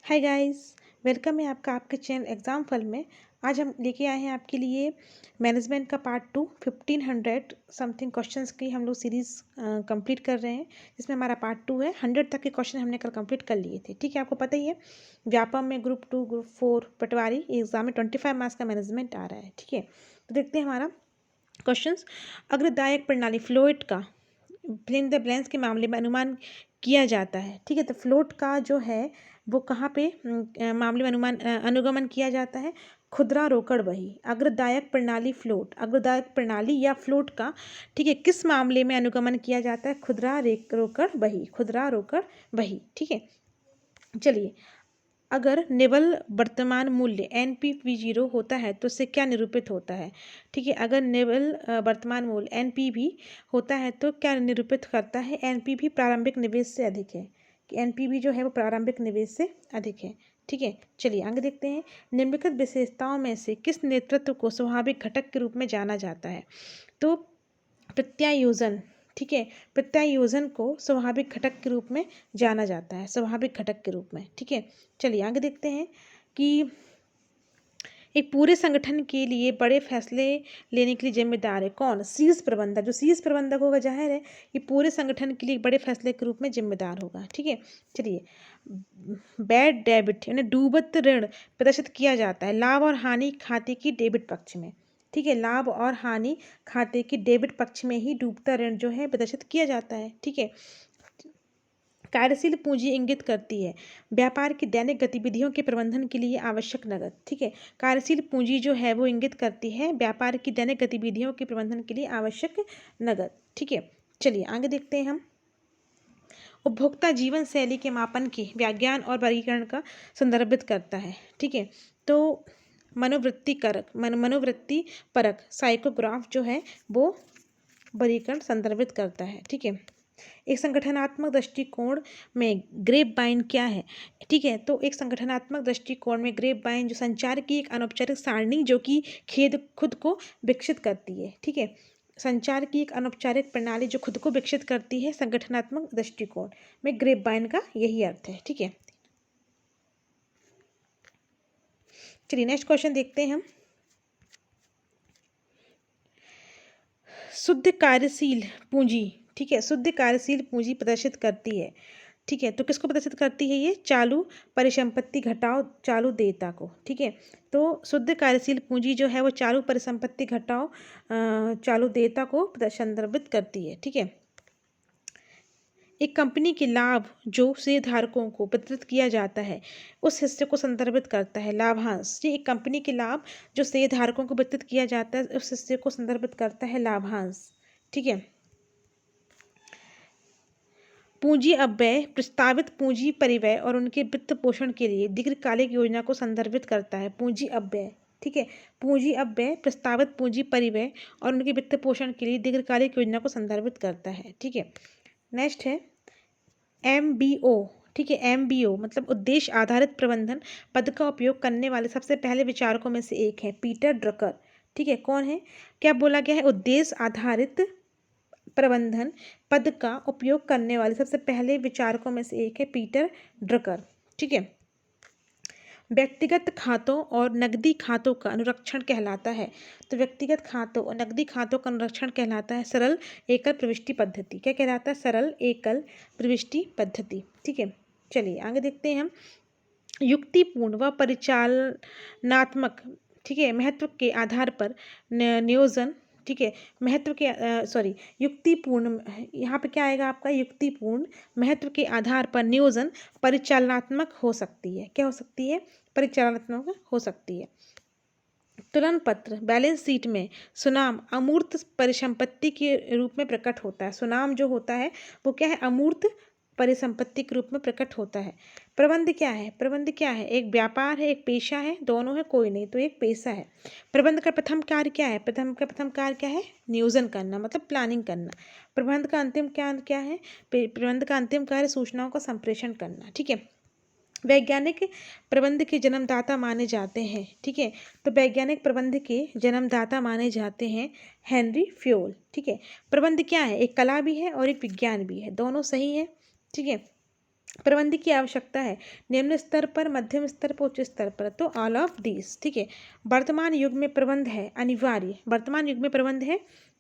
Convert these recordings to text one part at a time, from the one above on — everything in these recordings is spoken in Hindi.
Hi guys. वेलकम है आपका आपके चैनल एग्ज़ाम फल में। आज हम लेके आए हैं आपके लिए मैनेजमेंट का पार्ट 2 1500 समथिंग क्वेश्चंस की हम लोग सीरीज़ कंप्लीट कर रहे हैं। इसमें हमारा पार्ट 2 है। 100 तक के क्वेश्चन हमने कल कंप्लीट कर लिए थे। ठीक है, आपको पता ही है व्यापम में ग्रुप 2 ग्रुप 4 पटवारी एग्ज़ाम में 25 मार्क्स का मैनेजमेंट आ रहा है। ठीक है, तो देखते हैं हमारा क्वेश्चंस। अग्रदायक प्रणाली फ्लोइड का फिल इन द ब्लैंक्स के मामले में अनुमान किया जाता है। ठीक है, तो फ्लोट का जो है वो कहाँ पे मामले में अनुगमन किया जाता है? खुदरा रोकड़ बही। अग्रदायक प्रणाली फ्लोट, अग्रदायक प्रणाली या फ्लोट का ठीक है किस मामले में अनुगमन किया जाता है? खुदरा रोकड़ बही, खुदरा रोकड़ बही। ठीक है, चलिए, अगर निवल वर्तमान मूल्य NPV0 होता है तो उससे क्या निरूपित होता है? ठीक है, अगर निवल वर्तमान मूल्य NPV होता है तो क्या निरूपित करता है? NPV प्रारंभिक निवेश से अधिक है, कि NPV जो है वो प्रारंभिक निवेश से अधिक है। ठीक है, चलिए आगे देखते हैं। निम्नलिखित विशेषताओं में से किस नेतृत्व को स्वाभाविक घटक के रूप में जाना जाता है? तो प्रत्यायोजन। ठीक है, प्रत्यायोजन को स्वाभाविक घटक के रूप में जाना जाता है, स्वाभाविक घटक के रूप में। ठीक है, चलिए आगे देखते हैं कि एक पूरे संगठन के लिए बड़े फैसले लेने के लिए जिम्मेदार है कौन? शीर्ष प्रबंधक। जो शीर्ष प्रबंधक होगा जाहिर है कि पूरे संगठन के लिए बड़े फैसले के रूप में जिम्मेदार होगा। ठीक है, चलिए, बैड डेबिट यानी डूबत ऋण प्रदर्शित किया जाता है लाभ और हानि खाते की डेबिट पक्ष में। ठीक है, लाभ और हानि खाते की डेबिट पक्ष में ही डूबता ऋण जो है प्रदर्शित किया जाता है। ठीक है, कार्यशील पूंजी इंगित करती है व्यापार की दैनिक गतिविधियों के प्रबंधन के लिए आवश्यक नगद। ठीक है, कार्यशील पूंजी जो है वो इंगित करती है व्यापार की दैनिक गतिविधियों के प्रबंधन के लिए आवश्यक नगद। ठीक है, चलिए आगे देखते हैं हम। उपभोक्ता जीवन शैली के मापन के विज्ञान और वर्गीकरण का संदर्भित करता है। ठीक है, तो मनोवृत्ति परक साइकोग्राफ जो है वो वर्गीकरण संदर्भित करता है। ठीक है, एक संगठनात्मक दृष्टिकोण में ग्रेप बाइन क्या है? ठीक है, तो एक संगठनात्मक दृष्टिकोण में ग्रेप बाइन जो संचार की एक अनौपचारिक सारणी जो कि खुद को विकसित करती है। ठीक है, संचार की एक अनौपचारिक प्रणाली जो खुद को विकसित करती है संगठनात्मक दृष्टिकोण में ग्रेप बाइन का यही अर्थ है। ठीक है, चलिए नेक्स्ट क्वेश्चन देखते हैं हम। शुद्ध कार्यशील पूंजी। ठीक है, शुद्ध कार्यशील पूंजी प्रदर्शित करती है। ठीक है, तो किसको प्रदर्शित करती है? ये चालू परिसंपत्ति घटाओ चालू देयता को। ठीक है, तो शुद्ध कार्यशील पूंजी जो है वो चालू परिसंपत्ति घटाओ चालू देयता को संदर्भित करती है। ठीक है, एक कंपनी के लाभ जो शेयरधारकों को वितरित किया जाता है उस हिस्से को संदर्भित करता है लाभांश। ये एक कंपनी के लाभ जो शेयरधारकों को वितरित किया जाता है उस हिस्से को संदर्भित करता है लाभांश। ठीक है, पूंजी अपव्यय प्रस्तावित पूंजी परिव्यय और उनके वित्त पोषण के लिए दीर्घकालिक योजना को संदर्भित करता है। पूंजी अपव्यय। ठीक है, पूंजी अपव्यय प्रस्तावित पूंजी परिव्यय और उनके वित्त पोषण के लिए दीर्घकालिक योजना को संदर्भित करता है। ठीक है, नेक्स्ट है MBO। ठीक है, MBO मतलब उद्देश्य आधारित प्रबंधन पद का उपयोग करने वाले सबसे पहले विचारकों में से एक है पीटर ड्रकर। ठीक है, कौन है? क्या बोला गया है? उद्देश्य आधारित प्रबंधन पद का उपयोग करने वाले सबसे पहले विचारकों में से एक है पीटर ड्रकर। ठीक है, व्यक्तिगत खातों और नकदी खातों का अनुरक्षण कहलाता है। तो व्यक्तिगत खातों और नकदी खातों का अनुरक्षण कहलाता है सरल एकल प्रविष्टि पद्धति। क्या कहलाता है? सरल एकल प्रविष्टि पद्धति। ठीक है, चलिए आगे देखते हैं हम। युक्तिपूर्ण व परिचालनात्मक ठीक है महत्व के आधार पर नियोजन। ठीक है, महत्व के युक्तिपूर्ण, यहाँ पे क्या आएगा आपका? युक्तिपूर्ण महत्व के आधार पर नियोजन परिचालनात्मक हो सकती है। क्या हो सकती है? परिचालनात्मक हो सकती है। तुलन पत्र बैलेंस शीट में सुनाम अमूर्त परिसंपत्ति के रूप में प्रकट होता है। सुनाम जो होता है वो क्या है? अमूर्त परिसंपत्ति के रूप में प्रकट होता है। प्रबंध क्या है? प्रबंध क्या है? एक व्यापार है, एक पेशा है, दोनों है, कोई नहीं, तो एक पेशा है। प्रबंध का प्रथम कार्य क्या है? प्रथम कार्य क्या है? नियोजन करना, मतलब प्लानिंग करना। प्रबंध का अंतिम कार्य क्या है? प्रबंध का अंतिम कार्य सूचनाओं का संप्रेषण करना। ठीक है, वैज्ञानिक प्रबंध के जन्मदाता माने जाते हैं। ठीक है, तो वैज्ञानिक प्रबंध के जन्मदाता माने जाते हैं हेनरी फ्योल। ठीक है, प्रबंध क्या है? एक कला भी है और एक विज्ञान भी है, दोनों सही है। ठीक है, प्रबंध की आवश्यकता है निम्न स्तर पर, मध्यम स्तर पर, उच्च स्तर पर, तो ऑल ऑफ दीज। ठीक है। वर्तमान युग में प्रबंध है अनिवार्य, वर्तमान युग में प्रबंध है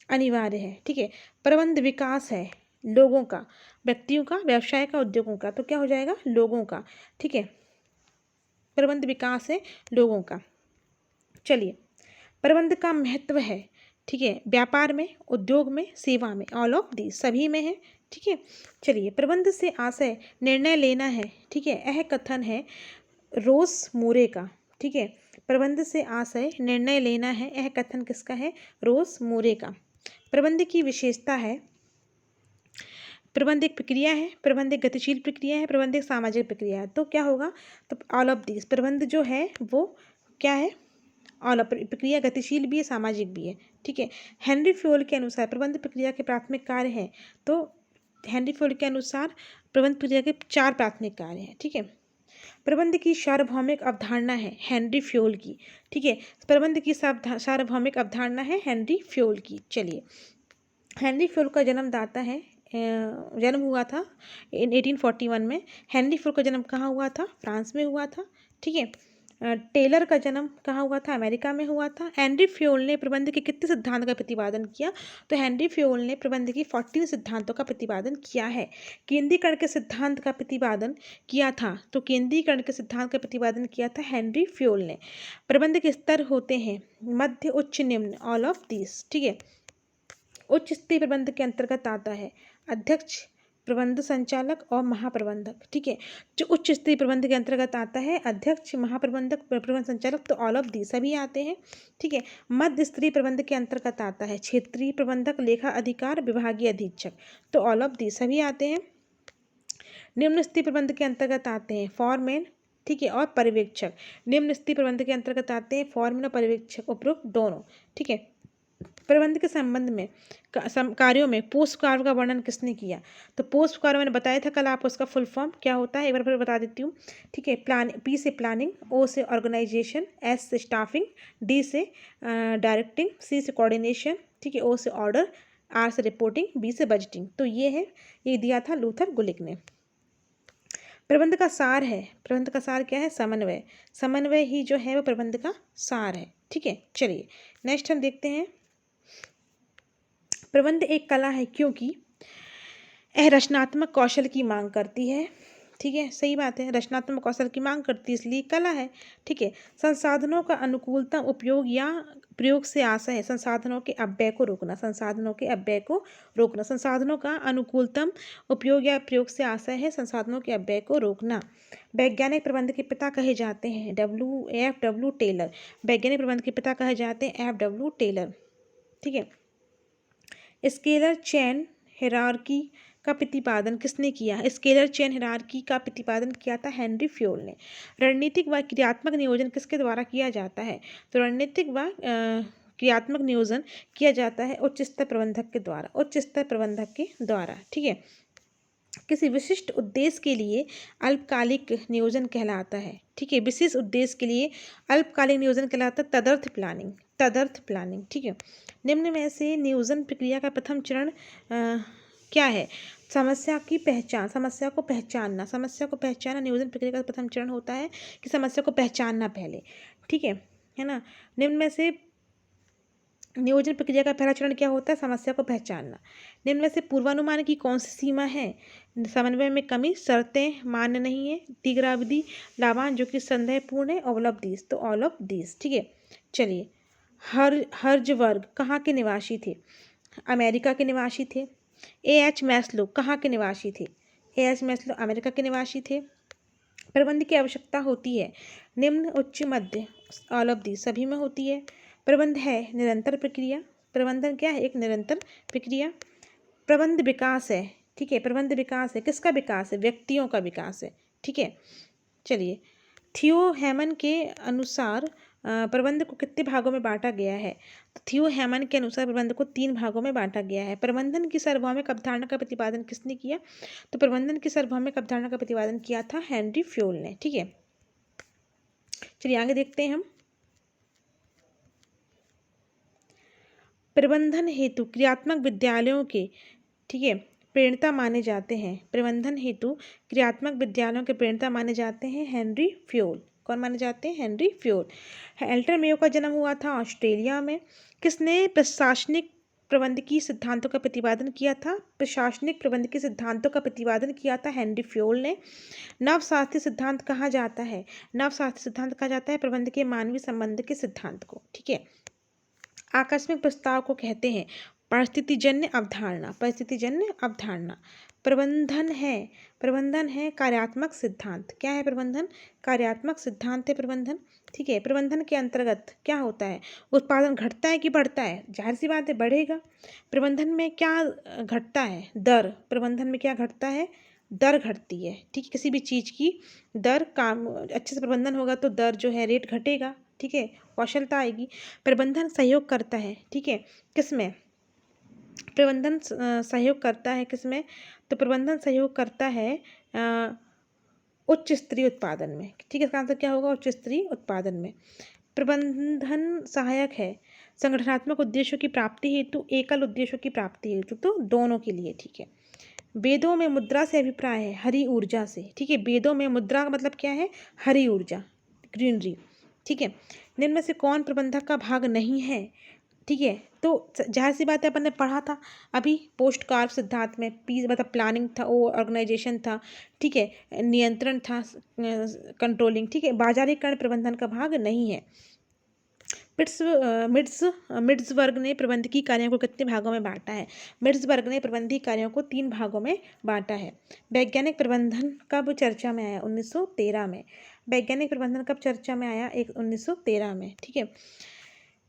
अनिवार्य है। ठीक है। प्रबंध विकास है लोगों का, व्यक्तियों का, व्यवसाय का, उद्योगों का, तो क्या हो जाएगा लोगों का। ठीक है। प्रबंध विकास है लोगों का। चलिए, प्रबंध का महत्व है, ठीक है, व्यापार में, उद्योग में, सेवा में, ऑल ऑफ दी सभी में है। ठीक है। चलिए, प्रबंध से आशय निर्णय लेना है। ठीक है। यह कथन है रोस मोरे का। ठीक है। प्रबंध से आशय निर्णय लेना है, यह कथन किसका है? रोस मोरे का। प्रबंध की विशेषता है, प्रबंध एक प्रक्रिया है, प्रबंध एक गतिशील प्रक्रिया है, प्रबंध एक सामाजिक प्रक्रिया है। तो क्या होगा? तो ऑल ऑफ दिस। प्रबंध जो है वो क्या है? All of. प्रक्रिया गतिशील भी है, सामाजिक भी है। ठीक है। हेनरी फ्योल के अनुसार प्रबंध प्रक्रिया के प्राथमिक कार्य हैं। तो हेनरी फ्योल के अनुसार प्रबंध प्रक्रिया के 4 प्राथमिक कार्य हैं। ठीक है। प्रबंध की सार्वभौमिक अवधारणा है हेनरी फ्योल की। ठीक है। प्रबंध की सार्वभौमिक अवधारणा है हेनरी फ्योल की। चलिए, हेनरी फ्योल का जन्मदाता है, जन्म हुआ था 1841 में। हेनरी फ्योल का जन्म कहाँ हुआ था? फ्रांस में हुआ था। ठीक है। टेलर का जन्म कहाँ हुआ था? अमेरिका में हुआ था। हेनरी फ्योल ने प्रबंध के कितने सिद्धांत का प्रतिपादन किया? तो हेनरी फ्योल ने प्रबंध की 14 सिद्धांतों का प्रतिपादन किया है। केंद्रीकरण के सिद्धांत का प्रतिपादन किया था, तो केंद्रीकरण के सिद्धांत का प्रतिपादन किया था हेनरी फ्योल ने। प्रबंध के स्तर होते हैं मध्य, उच्च, निम्न, ऑल ऑफ दिस। ठीक है। उच्च स्तरीय प्रबंध के अंतर्गत आता है अध्यक्ष, प्रबंध संचालक और महाप्रबंधक। ठीक है। जो उच्च स्तरीय प्रबंध के अंतर्गत आता है अध्यक्ष, महाप्रबंधक, प्रबंध संचालक, तो ऑल ऑफ दी सभी आते हैं। ठीक है। मध्य स्तरीय प्रबंध के अंतर्गत आता है क्षेत्रीय प्रबंधक, लेखा अधिकार, विभागीय अधीक्षक, तो ऑल ऑफ दी सभी आते हैं। निम्न स्तरीय प्रबंध के अंतर्गत आते हैं फॉरमैन, ठीक है, और पर्यवेक्षक। निम्न स्तरीय प्रबंध के अंतर्गत आते हैं फॉरमैन और पर्यवेक्षक, उपरोक्त दोनों। ठीक है। प्रबंध के संबंध में कार्यों में पोस्ट कार्य का वर्णन किसने किया? तो पोस्ट कार्य मैंने बताया था कल आपको, उसका फुल फॉर्म क्या होता है एक बार फिर बता देती हूँ। ठीक है। पी से प्लानिंग, ओ से ऑर्गेनाइजेशन, एस से स्टाफिंग, डी से डायरेक्टिंग, सी से कोऑर्डिनेशन, ठीक है, ओ से ऑर्डर, आर से रिपोर्टिंग, बी से बजटिंग। तो ये है, ये दिया था लूथर गुलिक ने। प्रबंध का सार है, प्रबंध का सार क्या है? समन्वय। समन्वय ही जो है वो प्रबंध का सार है। ठीक है। चलिए, नेक्स्ट हम देखते हैं, प्रबंध एक कला है क्योंकि यह रचनात्मक कौशल की मांग करती है। ठीक है, सही बात है, रचनात्मक कौशल की मांग करती है इसलिए कला है। ठीक है। संसाधनों का अनुकूलतम उपयोग या प्रयोग से आशय है संसाधनों के अपव्यय को रोकना, संसाधनों के अपव्यय को रोकना, संसाधनों का अनुकूलतम उपयोग या प्रयोग से आशय है संसाधनों के अपव्यय को रोकना। वैज्ञानिक प्रबंध के पिता कहे जाते हैं F.W. टेलर। वैज्ञानिक प्रबंध के पिता कहे जाते हैं F.W. टेलर। ठीक है। स्केलर चेन हिरार्की का प्रतिपादन किसने किया? स्केलर चेन हिरार्की का प्रतिपादन किया था हेनरी फ्योल ने। रणनीतिक व क्रियात्मक नियोजन किसके द्वारा किया जाता है? तो रणनीतिक व क्रियात्मक नियोजन किया जाता है उच्च स्तर प्रबंधक के द्वारा, उच्च स्तर प्रबंधक के द्वारा। ठीक है। किसी विशिष्ट उद्देश्य के लिए अल्पकालिक नियोजन कहलाता है। ठीक है। विशेष उद्देश्य के लिए अल्पकालिक नियोजन कहलाता है तदर्थ प्लानिंग, तदर्थ प्लानिंग। ठीक है। निम्न में से नियोजन प्रक्रिया का प्रथम चरण क्या है? समस्या की पहचान, समस्या को पहचानना, समस्या को पहचानना नियोजन प्रक्रिया का प्रथम चरण होता है कि समस्या को पहचानना पहले। ठीक है ना। निम्न में से नियोजन प्रक्रिया का पहला चरण क्या होता है? समस्या को पहचानना। निम्न में से पूर्वानुमान की कौन सी सीमा है? समन्वय में कमी, शर्तें मान्य नहीं है, दीर्घावधि लाभांश जो कि संदेहपूर्ण है, ऑल ऑफ दिस, तो ऑल ऑफ दिस। ठीक है। चलिए, हर्जवर्ग कहाँ के निवासी थे? अमेरिका के निवासी थे। A.H. मैस्लो कहाँ के निवासी थे? A.H. मैस्लो अमेरिका के निवासी थे। प्रबंध की आवश्यकता होती है निम्न, उच्च, मध्य, ऑल ऑफ दी सभी में होती है। प्रबंध है निरंतर प्रक्रिया। प्रबंधन क्या है? एक निरंतर प्रक्रिया। प्रबंध विकास है। ठीक है। प्रबंध विकास है, किसका विकास है? व्यक्तियों का विकास है। ठीक है। चलिए, थियो हेमन के अनुसार प्रबंध को कितने भागों में बांटा गया है? तो थियो हेमन के अनुसार प्रबंध को 3 भागों में बांटा गया है। प्रबंधन की सार्वभौमिक अवधारणा का प्रतिपादन किसने किया? तो प्रबंधन की सार्वभौमिक अवधारणा का प्रतिपादन किया था हेनरी फ्योल ने। ठीक है। चलिए आगे देखते हैं हम, प्रबंधन हेतु क्रियात्मक विद्यालयों के, ठीक है, प्रणेता माने जाते हैं? प्रबंधन हेतु क्रियात्मक विद्यालयों के प्रणेता माने जाते हैं हेनरी फ्योल। कौन माने जाते हैं? Henry Fayol. हेल्टर मेयो का जन्म हुआ था ऑस्ट्रेलिया में। किसने प्रशासनिक प्रबंधकीय सिद्धांतों का प्रतिपादन किया था? प्रशासनिक प्रबंधकीय सिद्धांतों का प्रतिपादन किया था हेनरी फ्योल ने। नवशास्त्रीय सिद्धांत कहा जाता है? नवशास्त्रीय सिद्धांत कहा जाता है प्रबंधकीय मानवीय संबंध के सिद्धांत को। ठीक है। आकस्मिक प्रस्ताव को कहते हैं परिस्थितिजन्य अवधारणा। परिस्थितिजन्य अवधारणा। प्रबंधन है कार्यात्मक सिद्धांत। क्या है प्रबंधन? कार्यात्मक सिद्धांत है प्रबंधन। ठीक है। प्रबंधन के अंतर्गत क्या होता है? उत्पादन घटता है कि बढ़ता है? जाहिर सी बात है बढ़ेगा। प्रबंधन में क्या घटता है? दर। प्रबंधन में क्या घटता है? दर घटती है। ठीक है। किसी भी चीज़ की दर, काम अच्छे से प्रबंधन होगा तो दर जो है रेट घटेगा। ठीक है। कौशलता आएगी। प्रबंधन सहयोग करता है। ठीक है। किसमें? प्रबंधन सहयोग करता है किसमें? तो प्रबंधन सहयोग करता है उच्च स्तरीय उत्पादन में। ठीक है। इसका आंसर क्या होगा? उच्च स्तरीय उत्पादन में। प्रबंधन सहायक है संगठनात्मक उद्देश्यों की प्राप्ति हेतु, एकल उद्देश्यों की प्राप्ति हेतु, तो दोनों के लिए। ठीक है। वेदों में मुद्रा से अभिप्राय है हरी ऊर्जा से। ठीक है। वेदों में मुद्रा का मतलब क्या है? हरी ऊर्जा, ग्रीनरी। ठीक है। निम्न में से कौन प्रबंधक का भाग नहीं है? ठीक है। तो जाहिर सी बात है अपन ने पढ़ा था अभी पोस्ट कार्व सिद्धांत में। पी मतलब प्लानिंग था, वो ऑर्गेनाइजेशन था। ठीक है। नियंत्रण था, कंट्रोलिंग। ठीक है। बाजारीकरण प्रबंधन का भाग नहीं है। मिड्स वर्ग ने प्रबंधकीय कार्यों को कितने भागों में बांटा है? मिड्स वर्ग ने प्रबंधकीय कार्यों को 3 भागों में बांटा है। वैज्ञानिक प्रबंधन कब चर्चा में आया? 1913 में। वैज्ञानिक प्रबंधन कब चर्चा में आया? 1913 में। ठीक है।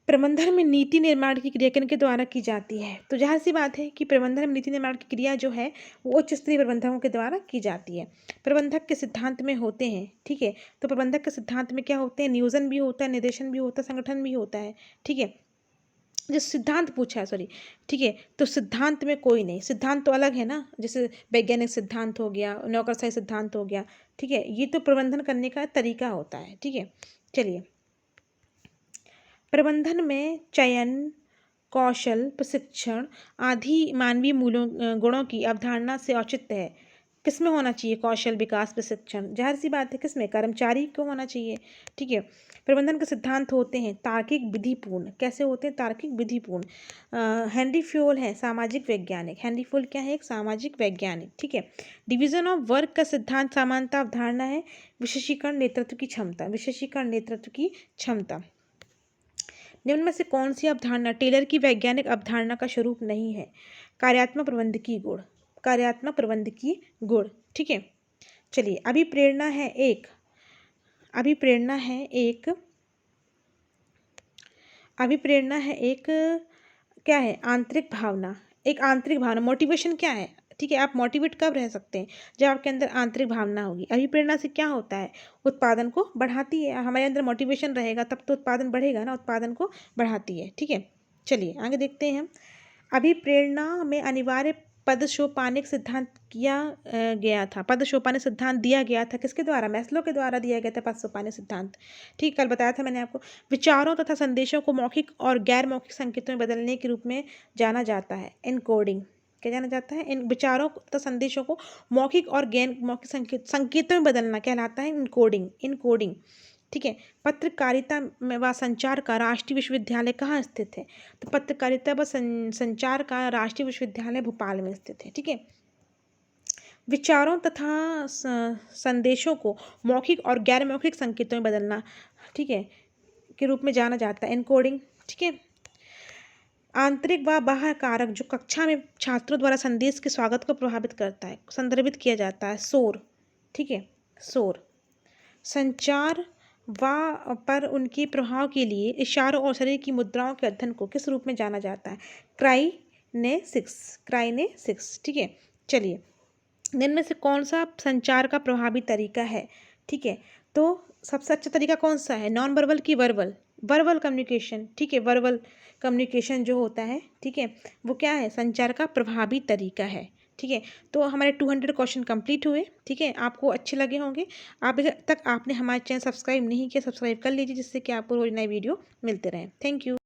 प्रबंधन में नीति निर्माण की क्रिया किनके द्वारा की जाती है? तो जाहिर सी बात है कि प्रबंधन में नीति निर्माण की क्रिया जो है वो उच्च स्तरीय प्रबंधकों के द्वारा की जाती है। प्रबंधक के सिद्धांत में होते हैं। ठीक है। तो प्रबंधक के सिद्धांत में क्या होते हैं? नियोजन भी होता है, निर्देशन भी होता है, संगठन भी होता है। ठीक है। जो सिद्धांत पूछा है, सॉरी। ठीक है। तो सिद्धांत में कोई नहीं, सिद्धांत तो अलग है ना, जैसे वैज्ञानिक सिद्धांत हो गया, नौकरशाही सिद्धांत हो गया। ठीक है। ये तो प्रबंधन करने का तरीका होता है। ठीक है। चलिए, प्रबंधन में चयन, कौशल, प्रशिक्षण आदि मानवीय मूल्यों गुणों की अवधारणा से औचित्य है। किसमें होना चाहिए? कौशल, विकास, प्रशिक्षण। जाहिर सी बात है किसमें? कर्मचारी को होना चाहिए। ठीक है। प्रबंधन के सिद्धांत होते हैं तार्किक विधिपूर्ण। कैसे होते हैं? तार्किक विधिपूर्ण। हेनरी फ्योल है सामाजिक वैज्ञानिक। हेनरी फ्योल क्या है? एक सामाजिक वैज्ञानिक। ठीक है। डिवीजन ऑफ वर्क का सिद्धांत समानता अवधारणा है विशेषीकरण नेतृत्व की क्षमता। विशेषीकरण नेतृत्व की क्षमता। निम्न में से कौन सी अवधारणा टेलर की वैज्ञानिक अवधारणा का स्वरूप नहीं है? कार्यात्मक प्रबंधकीय गुण। कार्यात्मक प्रबंधकीय गुण। ठीक है। चलिए, अभिप्रेरणा है एक क्या है? आंतरिक भावना। एक आंतरिक भावना, मोटिवेशन क्या है? ठीक है। आप मोटिवेट कब रह सकते हैं? जब आपके अंदर आंतरिक भावना होगी। अभिप्रेरणा से क्या होता है? उत्पादन को बढ़ाती है। हमारे अंदर मोटिवेशन रहेगा तब तो उत्पादन बढ़ेगा ना, उत्पादन को बढ़ाती है। ठीक है। चलिए आगे देखते हैं हम। अभिप्रेरणा में अनिवार्य पदसोपानिक सिद्धांत गया था। पदसोपानिक सिद्धांत दिया गया था किसके द्वारा? मैस्लो के द्वारा दिया गया था पदसोपानिक सिद्धांत। ठीक, कल बताया था मैंने आपको। विचारों तथा संदेशों को मौखिक और गैर मौखिक संकेतों में बदलने के रूप में जाना जाता है एनकोडिंग। क्या जाना जाता है? इन विचारों तथा संदेशों को मौखिक और गैर मौखिक संकेतों में बदलना कहलाता है इनकोडिंग। ठीक है। पत्रकारिता व संचार का राष्ट्रीय विश्वविद्यालय कहाँ स्थित है? तो पत्रकारिता व संचार का राष्ट्रीय विश्वविद्यालय भोपाल में स्थित है। ठीक है। विचारों तथा संदेशों को मौखिक और गैर मौखिक संकेतों में बदलना, ठीक है, के रूप में जाना जाता है एनकोडिंग। ठीक है। आंतरिक व बाह्य कारक जो कक्षा में छात्रों द्वारा संदेश के स्वागत को प्रभावित करता है, संदर्भित किया जाता है शोर। ठीक है। शोर। संचार व पर उनके प्रभाव के लिए इशारों और शरीर की मुद्राओं के अध्ययन को किस रूप में जाना जाता है? क्राइनेसिक्स। ठीक है। चलिए, निम्न में से कौन सा संचार का प्रभावी तरीका है? ठीक है। तो सबसे अच्छा तरीका कौन सा है? नॉन वर्बल की वर्बल कम्युनिकेशन। ठीक है। वर्बल कम्युनिकेशन जो होता है, ठीक है, वो क्या है? संचार का प्रभावी तरीका है। ठीक है। तो हमारे 200 क्वेश्चन कंप्लीट हुए। ठीक है। आपको अच्छे लगे होंगे। आप अभी तक आपने हमारे चैनल सब्सक्राइब नहीं किया, सब्सक्राइब कर लीजिए जिससे कि आपको रोज नए वीडियो मिलते रहें। Thank you.